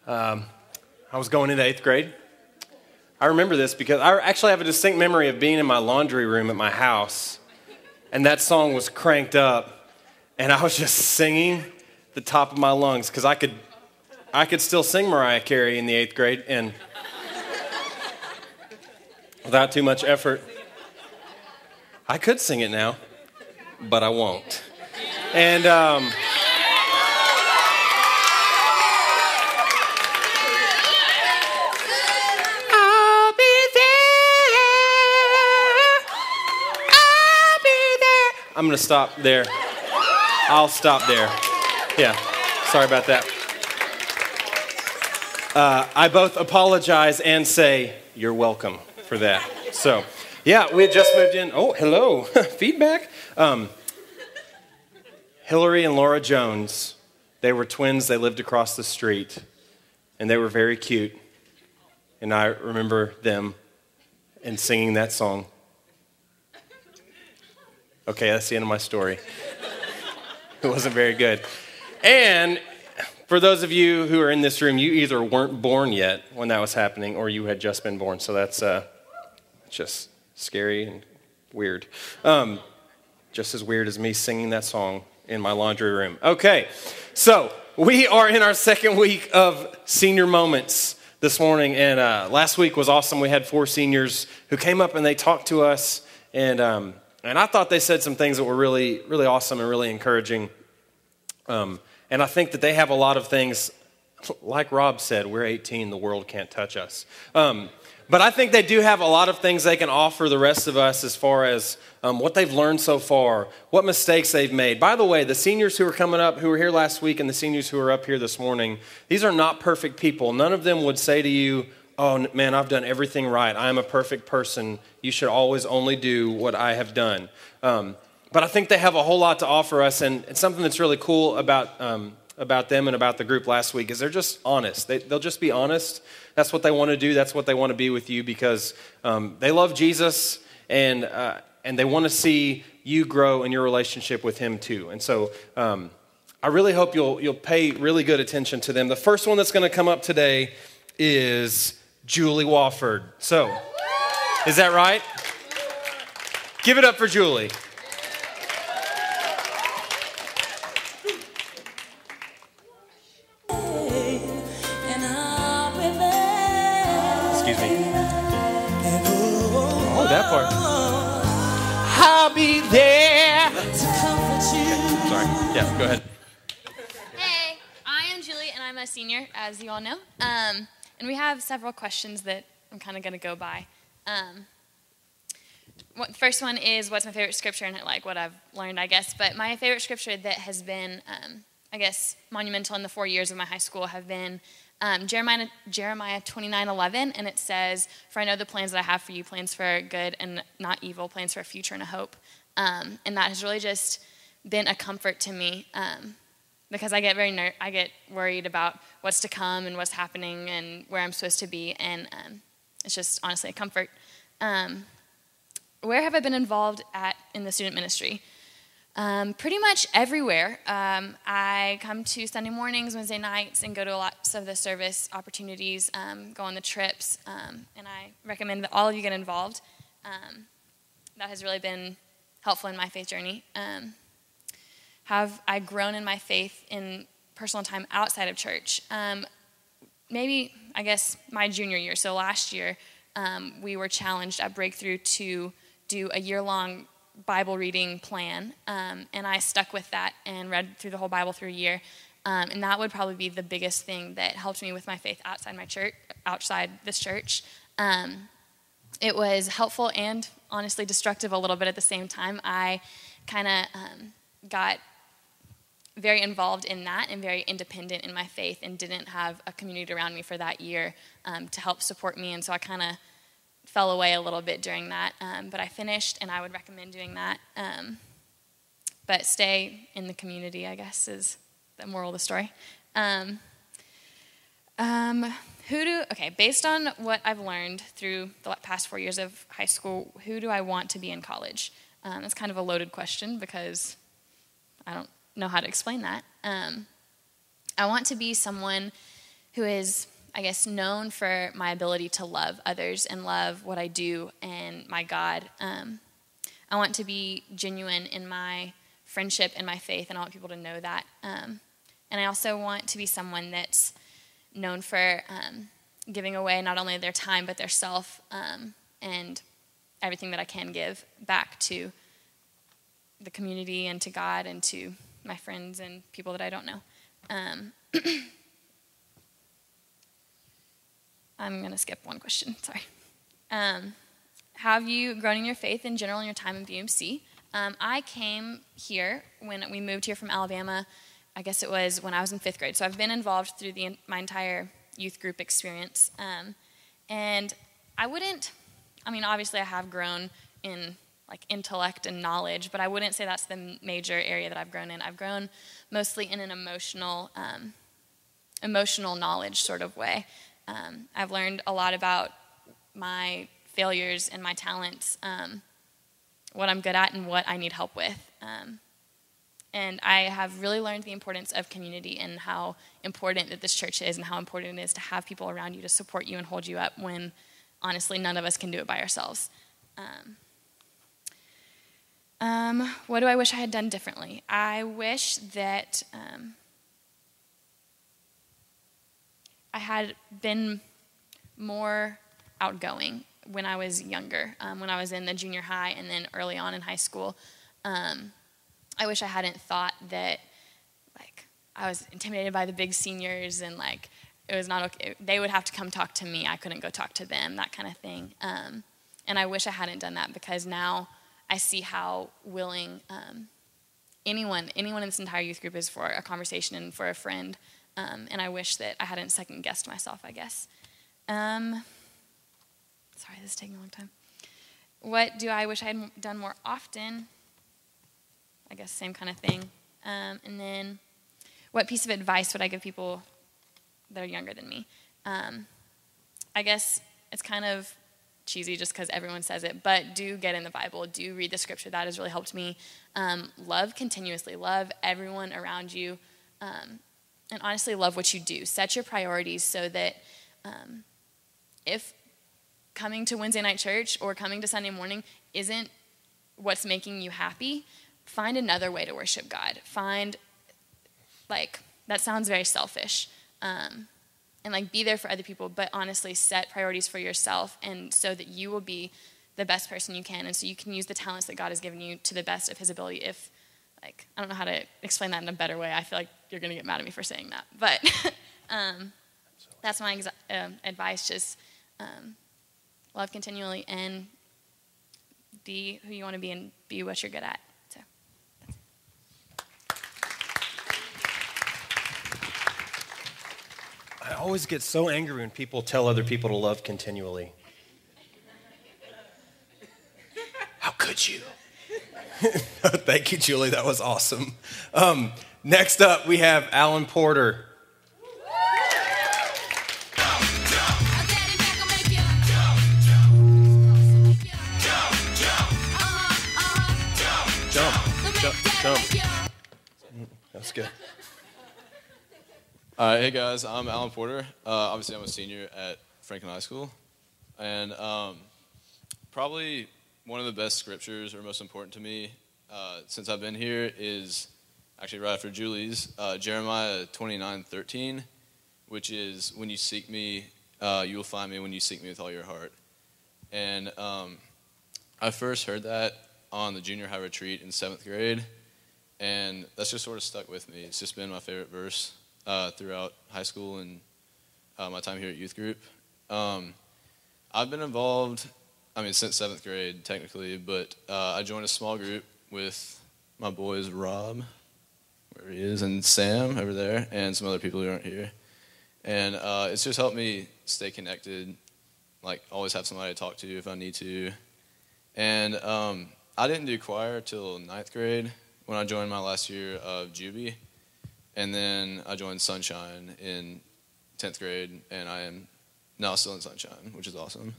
I was going into 8th grade. I remember this because I actually have a distinct memory of being in my laundry room at my house, and that song was cranked up, and I was just singing the top of my lungs because I could still sing Mariah Carey in the 8th grade, and without too much effort. I could sing it now, but I won't. And I'm going to stop there. I'll stop there. Yeah, sorry about that. I both apologize and say you're welcome for that. So, yeah, we had just moved in. Oh, hello. Feedback. Hillary and Laura Jones, they were twins. They lived across the street, and they were very cute. And I remember them and singing that song. Okay, that's the end of my story. It wasn't very good. And for those of you who are in this room, you either weren't born yet when that was happening or you had just been born. So that's just scary and weird. Just as weird as me singing that song in my laundry room. Okay, so we are in our second week of Senior Moments this morning. And last week was awesome. We had 4 seniors who came up and they talked to us. And I thought they said some things that were really, really awesome and really encouraging. And I think that they have a lot of things, like Rob said, we're 18, the world can't touch us. But I think they do have a lot of things they can offer the rest of us as far as what they've learned so far, what mistakes they've made. By the way, the seniors who are coming up, who were here last week, and the seniors who are up here this morning, these are not perfect people. None of them would say to you, oh, man, I've done everything right. I am a perfect person. You should always only do what I have done. But I think they have a whole lot to offer us, and something that's really cool about them and about the group last week is they're just honest. They'll just be honest. That's what they want to do. That's what they want to be with you because they love Jesus, and they want to see you grow in your relationship with him too. And so I really hope you'll pay really good attention to them. The first one that's going to come up today is Julie Wofford. So, is that right? Give it up for Julie. Excuse me. Oh, that part. I'll be there to comfort you. Sorry. Yeah, go ahead. Hey, I am Julie, and I'm a senior, as you all know. And we have several questions that I'm kind of going to go by. The first one is, what's my favorite scripture, and like what I've learned, I guess. But my favorite scripture that has been, I guess, monumental in the 4 years of my high school have been Jeremiah 29:11, and it says, "For I know the plans that I have for you, plans for good and not evil, plans for a future and a hope." And that has really just been a comfort to me. Because I get I get worried about what's to come and what's happening and where I'm supposed to be, and it's just honestly a comfort. Where have I been involved in the student ministry? Pretty much everywhere. I come to Sunday mornings, Wednesday nights, and go to lots of the service opportunities, go on the trips, and I recommend that all of you get involved. That has really been helpful in my faith journey. Have I grown in my faith in personal time outside of church? Maybe, I guess, my junior year. So last year, we were challenged at Breakthrough to do a year-long Bible reading plan, and I stuck with that and read through the whole Bible through a year. And that would probably be the biggest thing that helped me with my faith outside this church. It was helpful and honestly destructive a little bit at the same time. I kind of got very involved in that and very independent in my faith and didn't have a community around me for that year to help support me. And so I kind of fell away a little bit during that. But I finished, and I would recommend doing that. But stay in the community, I guess, is the moral of the story. Based on what I've learned through the past 4 years of high school, who do I want to be in college? That's kind of a loaded question because I don't know how to explain that. I want to be someone who is, I guess, known for my ability to love others and love what I do and my God. I want to be genuine in my friendship and my faith, and I want people to know that. And I also want to be someone that's known for giving away not only their time but their self and everything that I can give back to the community and to God and to my friends and people that I don't know. I'm going to skip one question, sorry. Have you grown in your faith in general in your time in BMC? I came here when we moved here from Alabama. I guess it was when I was in 5th grade. So I've been involved through my entire youth group experience. And obviously I have grown in like intellect and knowledge, but I wouldn't say that's the major area that I've grown in. I've grown mostly in an emotional knowledge sort of way. I've learned a lot about my failures and my talents, what I'm good at and what I need help with. And I have really learned the importance of community and how important that this church is and how important it is to have people around you to support you and hold you up when, honestly, none of us can do it by ourselves. What do I wish I had done differently? I wish that I had been more outgoing when I was younger, when I was in the junior high and then early on in high school. I wish I hadn't thought that, like, I was intimidated by the big seniors and, like, it was not okay. They would have to come talk to me. I couldn't go talk to them, that kind of thing. And I wish I hadn't done that because now I see how willing anyone in this entire youth group is for a conversation and for a friend. And I wish that I hadn't second-guessed myself, I guess. Sorry, this is taking a long time. What do I wish I had done more often? I guess same kind of thing. And then what piece of advice would I give people that are younger than me? I guess it's kind of cheesy just because everyone says it, but do get in the Bible. Do read the scripture. That has really helped me. Love continuously. Love everyone around you. And honestly, love what you do. Set your priorities so that if coming to Wednesday night church or coming to Sunday morning isn't what's making you happy, find another way to worship God. That sounds very selfish. And be there for other people, but honestly set priorities for yourself and so that you will be the best person you can and so you can use the talents that God has given you to the best of his ability. I don't know how to explain that in a better way. I feel like you're going to get mad at me for saying that. But that's my advice. Just love continually and be who you want to be and be what you're good at. So. I always get so angry when people tell other people to love continually. How could you? Thank you, Julie. That was awesome. Next up, we have Alan Porter. Jump. That's good. Hey guys, I'm Alan Porter. Obviously, I'm a senior at Franklin High School. And probably one of the best scriptures or most important to me since I've been here is actually right after Julie's, Jeremiah 29:13, which is, when you seek me, you will find me when you seek me with all your heart. And I first heard that on the junior high retreat in 7th grade, and that's just sort of stuck with me. It's just been my favorite verse throughout high school and my time here at youth group. I've been involved, since 7th grade technically, but I joined a small group with my boys Rob, where he is, and Sam over there, and some other people who aren't here. And it's just helped me stay connected, always have somebody to talk to if I need to. And I didn't do choir till 9th grade when I joined my last year of Juvie. And then I joined Sunshine in 10th grade, and I am now still in Sunshine, which is awesome.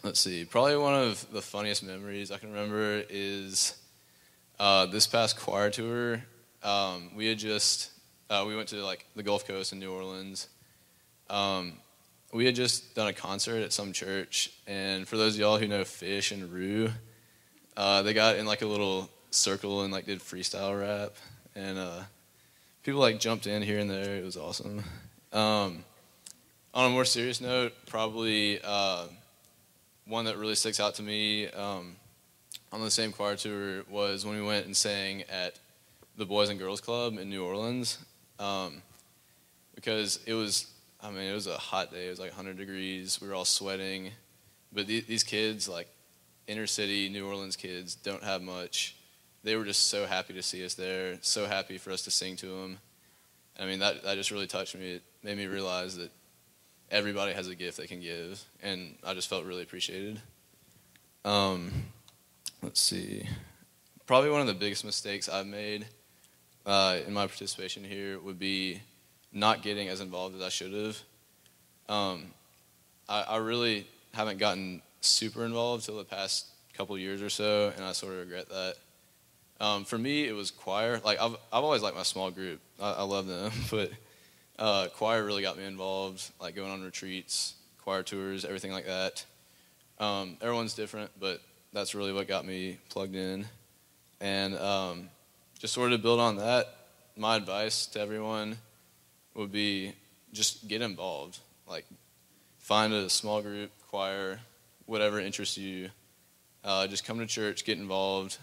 Let's see, probably one of the funniest memories I can remember is this past choir tour. We had just We went to like the Gulf Coast in New Orleans. We had just done a concert at some church, and for those of y'all who know Fish and Rue, they got in like a little circle and like did freestyle rap, and people like jumped in here and there. It was awesome. On a more serious note, probably one that really sticks out to me on the same choir tour was when we went and sang at the Boys and Girls Club in New Orleans, because it was a hot day. It was like 100 degrees. We were all sweating, but these kids, like inner city New Orleans kids, don't have much. They were just so happy to see us there, so happy for us to sing to them. I mean, that just really touched me. It made me realize that everybody has a gift they can give, and I just felt really appreciated. Let's see. Probably one of the biggest mistakes I've made in my participation here would be not getting as involved as I should have. I really haven't gotten super involved till the past couple years or so, and I sort of regret that. For me, it was choir. Like I've always liked my small group. I love them, but choir really got me involved. Like going on retreats, choir tours, everything like that. Everyone's different, but that's really what got me plugged in. And just sort of to build on that, my advice to everyone would be just get involved. Like find a small group, choir, whatever interests you. Just come to church, get involved,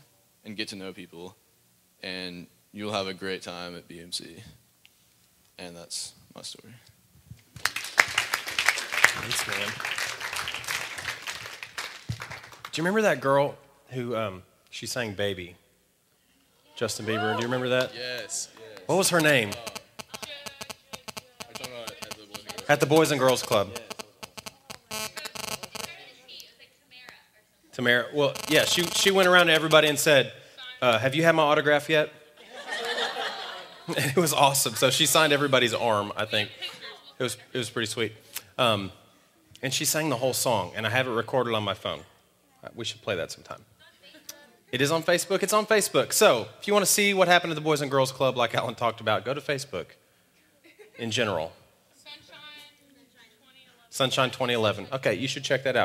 and get to know people, and you'll have a great time at BMC. And that's my story. Thanks, man. Do you remember that girl who she sang "Baby"? Justin Bieber. Do you remember that? Yes. What was her name? Are you talking about At the Boys and Girls Club. Tamara. Well, yeah, she went around to everybody and said, have you had my autograph yet? It was awesome. So she signed everybody's arm, I think. It was pretty sweet. And she sang the whole song, and I have it recorded on my phone. We should play that sometime. It is on Facebook. It's on Facebook. So if you want to see what happened at the Boys and Girls Club, like Alan talked about, go to Facebook in general. Sunshine 2011. Okay, you should check that out.